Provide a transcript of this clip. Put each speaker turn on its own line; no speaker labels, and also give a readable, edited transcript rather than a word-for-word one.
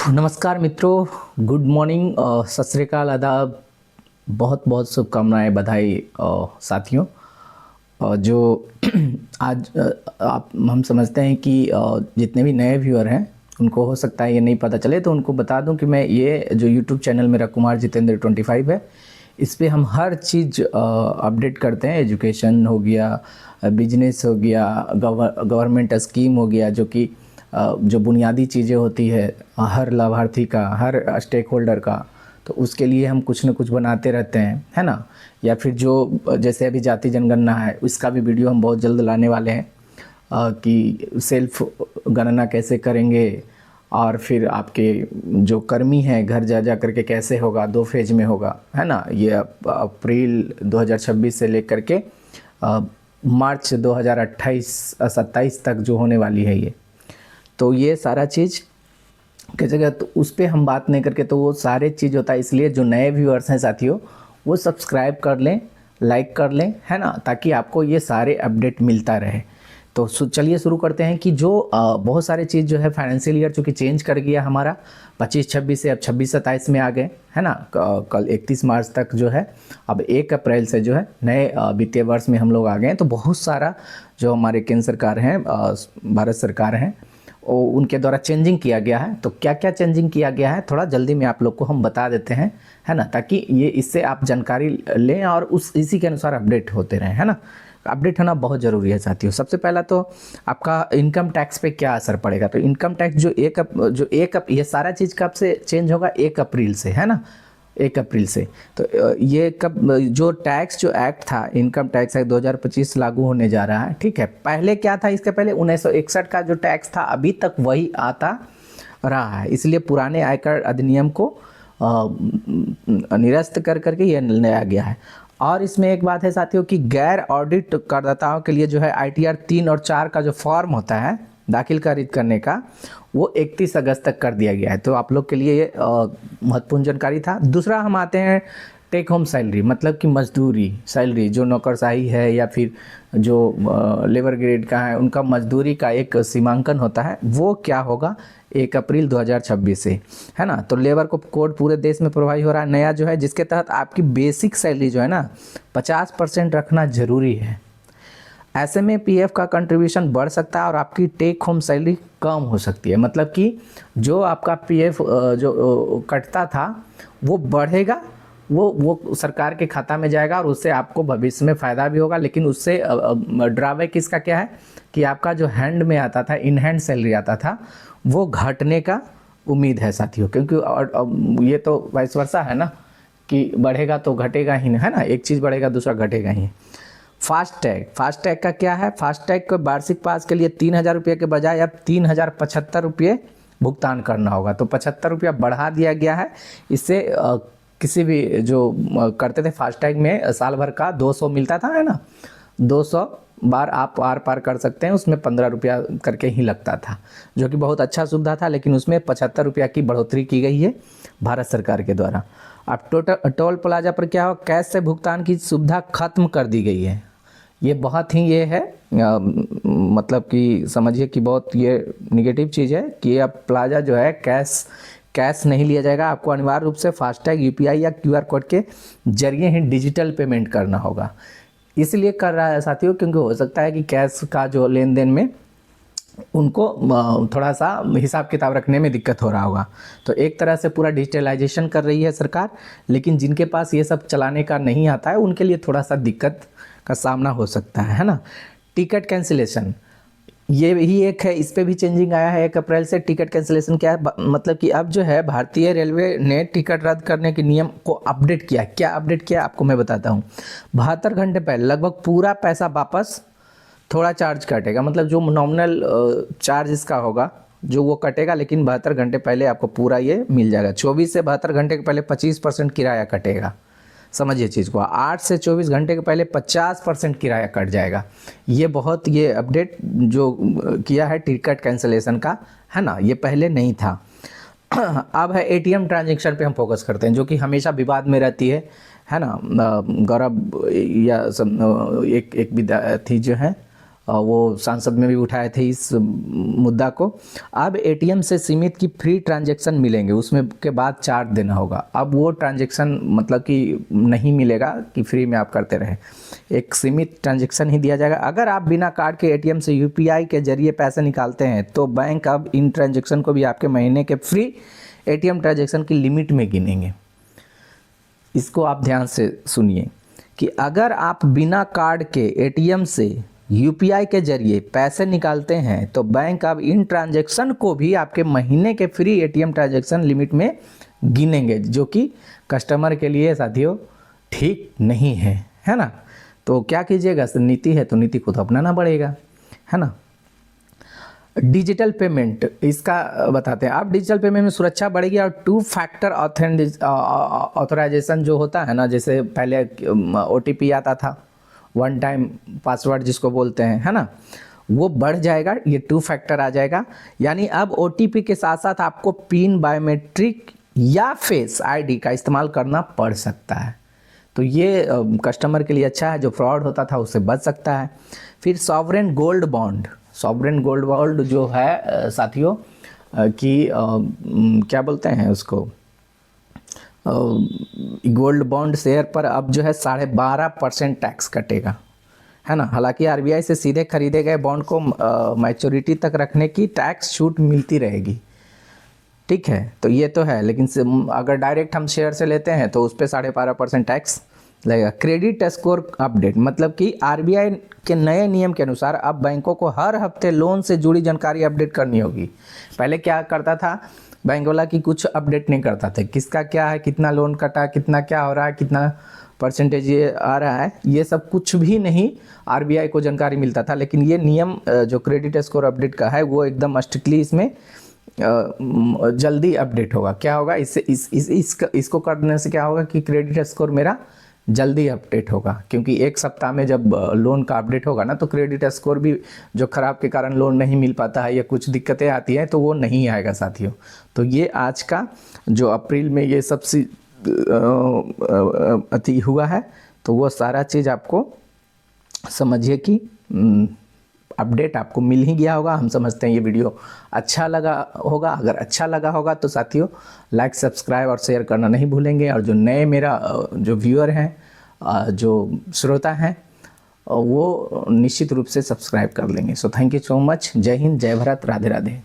नमस्कार मित्रों, good morning, सत श्री अकाल, आदाब, बहुत बहुत शुभकामनाएं, बधाई साथियों। जो आज आप हम समझते हैं कि जितने भी नए व्यूअर हैं उनको हो सकता है ये नहीं पता चले, तो उनको बता दूं कि मैं ये जो यूट्यूब चैनल मेरा कुमार जितेंद्र 25 है, इस पे हम हर चीज़ अपडेट करते हैं। एजुकेशन हो गया, बिजनेस हो गया, गवर्नमेंट स्कीम हो गया, जो कि जो बुनियादी चीज़ें होती है हर लाभार्थी का, हर स्टेक होल्डर का, तो उसके लिए हम कुछ न कुछ बनाते रहते हैं, है ना। या फिर जो जैसे अभी जाति जनगणना है, उसका भी वीडियो हम बहुत जल्द लाने वाले हैं कि सेल्फ गणना कैसे करेंगे, और फिर आपके जो कर्मी हैं घर जा जा करके कैसे होगा, 2 फेज में होगा, है ना। ये अप्रैल 2026 से लेकर के मार्च 2028-27 तक जो होने वाली है ये, तो ये सारा चीज़ की जगह तो उस पर हम बात नहीं करके, तो वो सारे चीज़ होता है। इसलिए जो नए व्यूअर्स हैं साथियों, वो सब्सक्राइब कर लें, लाइक कर लें, है ना, ताकि आपको ये सारे अपडेट मिलता रहे। तो चलिए शुरू करते हैं कि जो बहुत सारे चीज़ जो है फाइनेंशियल ईयर चूँकि चेंज कर गया हमारा 25-26 से अब 26-27 में आ गए, है ना। कल 31 मार्च तक जो है, अब 1 अप्रैल से जो है नए वित्तीय वर्ष में हम लोग आ गए हैं। तो बहुत सारा जो हमारे केंद्र सरकार हैं, भारत सरकार हैं, उनके द्वारा चेंजिंग किया गया है। तो क्या क्या चेंजिंग किया गया है थोड़ा जल्दी में आप लोग को हम बता देते हैं, है ना, ताकि ये इससे आप जानकारी लें और इसी के अनुसार अपडेट होते रहें, है ना। अपडेट होना बहुत ज़रूरी है साथियों। सबसे पहला तो आपका इनकम टैक्स पे क्या असर पड़ेगा। तो इनकम टैक्स ये सारा चीज़ कब से चेंज होगा, 1 अप्रैल से, है ना, 1 अप्रैल से। तो ये कब जो टैक्स जो एक्ट था, इनकम टैक्स एक्ट 2025 लागू होने जा रहा है, ठीक है। पहले क्या था, इसके पहले 1961 का जो टैक्स था अभी तक वही आता रहा है, इसलिए पुराने आयकर अधिनियम को निरस्त कर करके ये नया गया है। और इसमें एक बात है साथियों कि गैर ऑडिट करदाताओं के लिए जो है ITR 3 और 4 का जो फॉर्म होता है दाखिल खारिज करने का, वो 31 अगस्त तक कर दिया गया है। तो आप लोग के लिए ये महत्वपूर्ण जानकारी था। दूसरा हम आते हैं टेक होम सैलरी, मतलब कि मजदूरी सैलरी, जो नौकरशाही है या फिर जो लेबर ग्रेड का है, उनका मजदूरी का एक सीमांकन होता है, वो क्या होगा 1 अप्रैल 2026 से, है ना। तो लेबर को कोड पूरे देश में प्रभावी हो रहा है नया जो है, जिसके तहत आपकी बेसिक सैलरी जो है ना 50% रखना ज़रूरी है। ऐसे में PF का कंट्रीब्यूशन बढ़ सकता है और आपकी टेक होम सैलरी कम हो सकती है। मतलब कि जो आपका PF जो कटता था वो बढ़ेगा, वो सरकार के खाता में जाएगा और उससे आपको भविष्य में फ़ायदा भी होगा। लेकिन उससे ड्रॉबैक इसका क्या है कि आपका जो हैंड में आता था, इन हैंड सैलरी आता था, वो घटने का उम्मीद है साथियों। क्योंकि ये तो वाइस वर्सा है ना, कि बढ़ेगा तो घटेगा ही, है ना, एक चीज़ बढ़ेगा दूसरा घटेगा ही। फास्टैग का क्या है, फास्टैग को वार्षिक पास के लिए 3,000 रुपये के बजाय अब 3,075 रुपये भुगतान करना होगा। तो 75 रुपया बढ़ा दिया गया है। इससे किसी भी जो करते थे फास्टैग में साल भर का 200 मिलता था, है ना, 200 बार आप आर पार कर सकते हैं, उसमें 15 रुपया करके ही लगता था, जो कि बहुत अच्छा सुविधा था। लेकिन उसमें 75 रुपया की बढ़ोतरी की गई है भारत सरकार के द्वारा। अब टोल प्लाजा पर क्या हो, कैश से भुगतान की सुविधा खत्म कर दी गई है। ये बहुत ही ये है मतलब कि समझिए कि बहुत ये निगेटिव चीज़ है कि अब प्लाजा जो है कैश नहीं लिया जाएगा। आपको अनिवार्य रूप से फास्टैग, UPI या QR कोड के जरिए ही डिजिटल पेमेंट करना होगा। इसलिए कर रहा है साथियों क्योंकि हो सकता है कि कैश का जो लेन देन में उनको थोड़ा सा हिसाब किताब रखने में दिक्कत हो रहा होगा। तो एक तरह से पूरा डिजिटलाइजेशन कर रही है सरकार, लेकिन जिनके पास ये सब चलाने का नहीं आता है उनके लिए थोड़ा सा दिक्कत का सामना हो सकता है ना। टिकट कैंसिलेशन ये ही एक है, इस पे भी चेंजिंग आया है 1 अप्रैल से। टिकट कैंसिलेशन क्या है, मतलब कि अब जो है भारतीय रेलवे ने टिकट रद्द करने के नियम को अपडेट किया। क्या अपडेट किया आपको मैं बताता हूँ। 72 घंटे पहले लगभग पूरा पैसा वापस, थोड़ा चार्ज कटेगा, मतलब जो नॉमिनल चार्ज इसका होगा जो वो कटेगा, लेकिन 72 घंटे पहले आपको पूरा ये मिल जाएगा। 24 से 72 घंटे के पहले 25% किराया कटेगा, समझिए चीज़ को। 8 से 24 घंटे के पहले 50% किराया कट जाएगा। ये बहुत ये अपडेट जो किया है टिकट कैंसिलेशन का, है ना, ये पहले नहीं था। अब है ATM ट्रांजेक्शन पे हम फोकस करते हैं, जो कि हमेशा विवाद में रहती है ना। गौरव या एक विद्यार्थी जो है वो सांसद में भी उठाए थे इस मुद्दा को। अब एटीएम से सीमित की फ्री ट्रांजैक्शन मिलेंगे, उसमें के बाद चार्ज देना होगा। अब वो ट्रांजैक्शन मतलब कि नहीं मिलेगा कि फ्री में आप करते रहे, एक सीमित ट्रांजैक्शन ही दिया जाएगा। अगर आप बिना कार्ड के एटीएम से यूपीआई के जरिए पैसे निकालते हैं तो बैंक अब इन ट्रांजैक्शन को भी आपके महीने के फ्री एटीएम ट्रांजैक्शन की लिमिट में गिनेंगे। इसको आप ध्यान से सुनिए कि अगर आप बिना कार्ड के एटीएम से यूपीआई के जरिए पैसे निकालते हैं तो बैंक अब इन ट्रांजैक्शन को भी आपके महीने के फ्री एटीएम ट्रांजैक्शन लिमिट में गिनेंगे, जो कि कस्टमर के लिए साथियों ठीक नहीं है ना। तो क्या कीजिएगा, नीति है तो नीति को तो अपनाना पड़ेगा, है ना। डिजिटल पेमेंट इसका बताते हैं। अब डिजिटल पेमेंट में सुरक्षा बढ़ेगी और 2 फैक्टर ऑथराइजेशन जो होता है ना, जैसे पहले ओटीपी आता था, 1 टाइम पासवर्ड जिसको बोलते हैं, है ना, वो बढ़ जाएगा, ये 2 फैक्टर आ जाएगा। यानी अब ओटीपी के साथ साथ आपको पिन, बायोमेट्रिक या फेस आईडी का इस्तेमाल करना पड़ सकता है। तो ये कस्टमर के लिए अच्छा है, जो फ्रॉड होता था उससे बच सकता है। फिर सॉवरेन गोल्ड बॉन्ड जो है साथियों कि क्या बोलते हैं उसको, गोल्ड बॉन्ड शेयर पर अब जो है 12.5% टैक्स कटेगा, है ना। हालांकि आरबीआई से सीधे खरीदे गए बॉन्ड को मैच्योरिटी तक रखने की टैक्स छूट मिलती रहेगी, ठीक है। तो ये तो है, लेकिन अगर डायरेक्ट हम शेयर से लेते हैं तो उस पर 12.5% टैक्स लगेगा। क्रेडिट स्कोर अपडेट मतलब कि आरबीआई के नए नियम के अनुसार अब बैंकों को हर हफ्ते लोन से जुड़ी जानकारी अपडेट करनी होगी। पहले क्या करता था बैंक वाला कि कुछ अपडेट नहीं करता था, किसका क्या है, कितना लोन कटा, कितना क्या हो रहा है, कितना परसेंटेज ये आ रहा है, ये सब कुछ भी नहीं आरबीआई को जानकारी मिलता था। लेकिन ये नियम जो क्रेडिट स्कोर अपडेट का है वो एकदम स्ट्रिक्टली इसमें जल्दी अपडेट होगा। क्या होगा इससे, इसको करने से क्या होगा कि क्रेडिट स्कोर मेरा जल्दी अपडेट होगा, क्योंकि 1 सप्ताह में जब लोन का अपडेट होगा ना तो क्रेडिट स्कोर भी जो ख़राब के कारण लोन नहीं मिल पाता है या कुछ दिक्कतें आती हैं तो वो नहीं आएगा साथियों। तो ये आज का जो अप्रैल में ये सबसे अति हुआ है, तो वो सारा चीज़ आपको समझिए कि अपडेट आपको मिल ही गया होगा। हम समझते हैं ये वीडियो अच्छा लगा होगा। अगर अच्छा लगा होगा तो साथियों लाइक, सब्सक्राइब और शेयर करना नहीं भूलेंगे। और जो नए मेरा जो व्यूअर हैं, जो श्रोता हैं, वो निश्चित रूप से सब्सक्राइब कर लेंगे। So thank you so much. जय हिंद, जय भारत, राधे राधे।